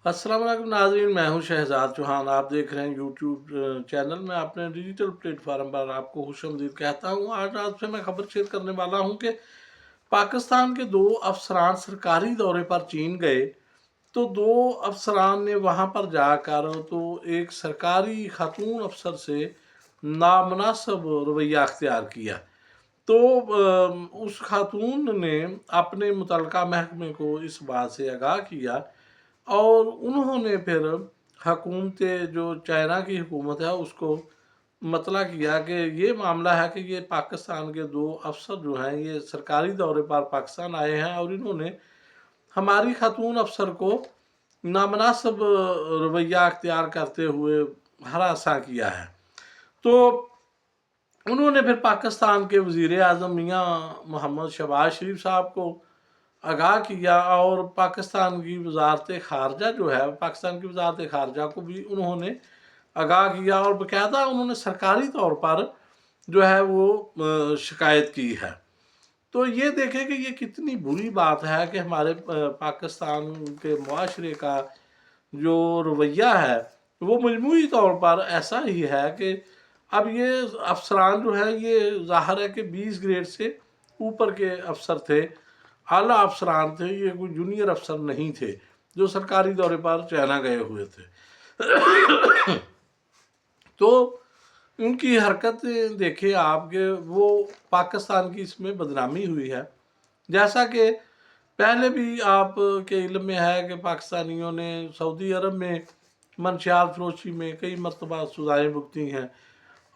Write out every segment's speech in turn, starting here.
السلام علیکم ناظرین، میں ہوں شہزاد چوہان۔ آپ دیکھ رہے ہیں یوٹیوب چینل میں اپنے ڈیجیٹل پلیٹ فارم پر آپ کو خوش آمدید کہتا ہوں۔ آج آپ سے میں خبر شیئر کرنے والا ہوں کہ پاکستان کے 2 افسران سرکاری دورے پر چین گئے، تو 2 افسران نے وہاں پر جا کر تو ایک سرکاری خاتون افسر سے نامناسب رویہ اختیار کیا۔ تو اس خاتون نے اپنے متعلقہ محکمے کو اس بات سے آگاہ کیا، اور انہوں نے پھر حکومت جو چائنا کی حکومت ہے اس کو مطلع کیا کہ یہ معاملہ ہے کہ یہ پاکستان کے 2 افسر جو ہیں یہ سرکاری دورے پر پاکستان آئے ہیں، اور انہوں نے ہماری خاتون افسر کو نامناسب رویہ اختیار کرتے ہوئے ہراساں کیا ہے۔ تو انہوں نے پھر پاکستان کے وزیر اعظم میاں محمد شہباز شریف صاحب کو آگاہ کیا، اور پاکستان کی وزارت خارجہ جو ہے پاکستان کی وزارت خارجہ کو بھی انہوں نے آگاہ کیا، اور باقاعدہ انہوں نے سرکاری طور پر جو ہے وہ شکایت کی ہے۔ تو یہ دیکھیں کہ یہ کتنی بری بات ہے کہ ہمارے پاکستان کے معاشرے کا جو رویہ ہے وہ مجموعی طور پر ایسا ہی ہے کہ اب یہ افسران جو ہیں یہ ظاہر ہے کہ 20 گریڈ سے اوپر کے افسر تھے، اعلیٰ افسران تھے، یہ کوئی جونیئر افسر نہیں تھے جو سرکاری دورے پر چائنا گئے ہوئے تھے۔ تو ان کی حرکت دیکھیں آپ کہ وہ پاکستان کی اس میں بدنامی ہوئی ہے، جیسا کہ پہلے بھی آپ کے علم میں ہے کہ پاکستانیوں نے سعودی عرب میں منشیات فروشی میں کئی مرتبہ سزائیں بھگتی ہیں،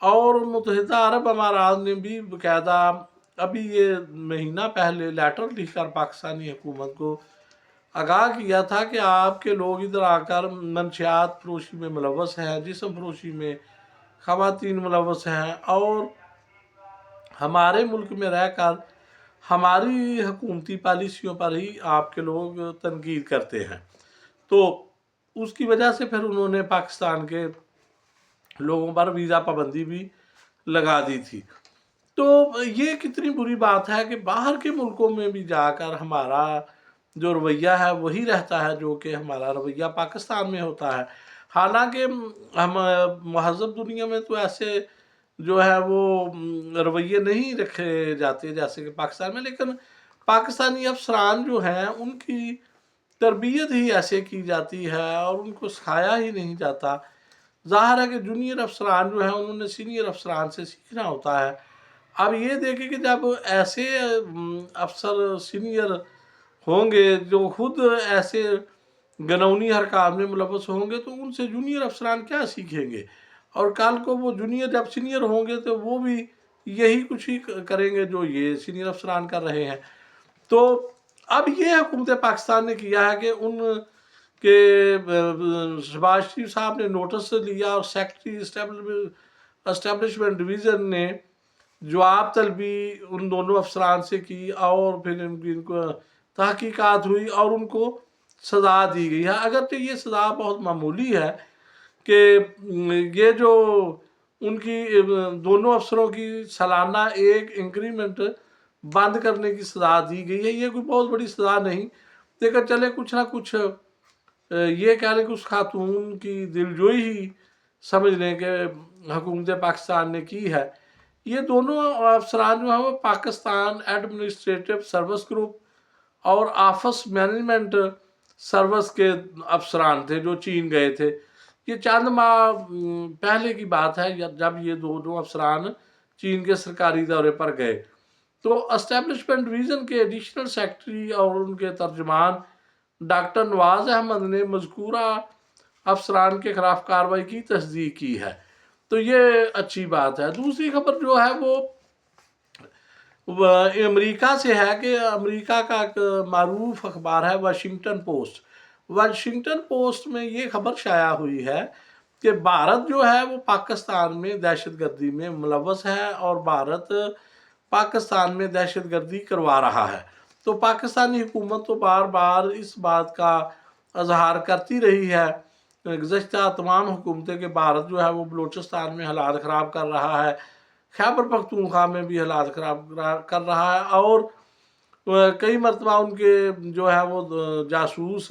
اور متحدہ عرب امارات نے بھی باقاعدہ ابھی یہ مہینہ پہلے لیٹر لکھ کر پاکستانی حکومت کو آگاہ کیا تھا کہ آپ کے لوگ ادھر آ کر منشیات فروشی میں ملوث ہیں، جسم فروشی میں خواتین ملوث ہیں، اور ہمارے ملک میں رہ کر ہماری حکومتی پالیسیوں پر ہی آپ کے لوگ تنقید کرتے ہیں۔ تو اس کی وجہ سے پھر انہوں نے پاکستان کے لوگوں پر ویزا پابندی بھی لگا دی تھی۔ تو یہ کتنی بری بات ہے کہ باہر کے ملکوں میں بھی جا کر ہمارا جو رویہ ہے وہی رہتا ہے جو کہ ہمارا رویہ پاکستان میں ہوتا ہے۔ حالانکہ ہم مہذب دنیا میں تو ایسے جو ہے وہ رویے نہیں رکھے جاتے جیسے کہ پاکستان میں، لیکن پاکستانی افسران جو ہیں ان کی تربیت ہی ایسے کی جاتی ہے اور ان کو سکھایا ہی نہیں جاتا۔ ظاہر ہے کہ جونیئر افسران جو ہیں انہوں نے سینئر افسران سے سیکھنا ہوتا ہے۔ اب یہ دیکھیں کہ جب ایسے افسر سینئر ہوں گے جو خود ایسے گنونی حرکات میں ملوث ہوں گے، تو ان سے جونیئر افسران کیا سیکھیں گے؟ اور کل کو وہ جونیئر جب سینئر ہوں گے تو وہ بھی یہی کچھ ہی کریں گے جو یہ سینئر افسران کر رہے ہیں۔ تو اب یہ حکومت پاکستان نے کیا ہے کہ ان کے شہباز شریف صاحب نے نوٹس لیا، اور سیکرٹری اسٹیبلشمنٹ ڈویژن نے جواب طلبی ان دونوں افسران سے کی، اور پھر ان کو تحقیقات ہوئی اور ان کو سزا دی گئی ہے۔ اگرچہ یہ سزا بہت معمولی ہے کہ یہ جو ان کی دونوں افسروں کی سالانہ ایک انکریمنٹ بند کرنے کی سزا دی گئی ہے، یہ کوئی بہت بڑی سزا نہیں، لیکن چلے کچھ نہ کچھ یہ کہہ لیں کہ اس خاتون کی دلجوئی ہی سمجھ لیں کہ حکومت پاکستان نے کی ہے۔ یہ دونوں افسران جو ہیں وہ پاکستان ایڈمنسٹریٹو سروس گروپ اور آفس مینجمنٹ سروس کے افسران تھے جو چین گئے تھے۔ یہ چند ماہ پہلے کی بات ہے جب یہ دونوں افسران چین کے سرکاری دورے پر گئے۔ تو اسٹیبلشمنٹ ڈویژن کے ایڈیشنل سیکرٹری اور ان کے ترجمان ڈاکٹر نواز احمد نے مذکورہ افسران کے خلاف کارروائی کی تصدیق کی ہے، تو یہ اچھی بات ہے۔ دوسری خبر جو ہے وہ امریکہ سے ہے کہ امریکہ کا ایک معروف اخبار ہے واشنگٹن پوسٹ۔ واشنگٹن پوسٹ میں یہ خبر شائع ہوئی ہے کہ بھارت جو ہے وہ پاکستان میں دہشت گردی میں ملوث ہے، اور بھارت پاکستان میں دہشت گردی کروا رہا ہے۔ تو پاکستانی حکومت تو بار بار اس بات کا اظہار کرتی رہی ہے گزشتہ تمام حکومتیں کہ بھارت جو ہے وہ بلوچستان میں حالات خراب کر رہا ہے، خیبر پختونخوا میں بھی حالات خراب کر رہا ہے، اور کئی مرتبہ ان کے جو ہے وہ جاسوس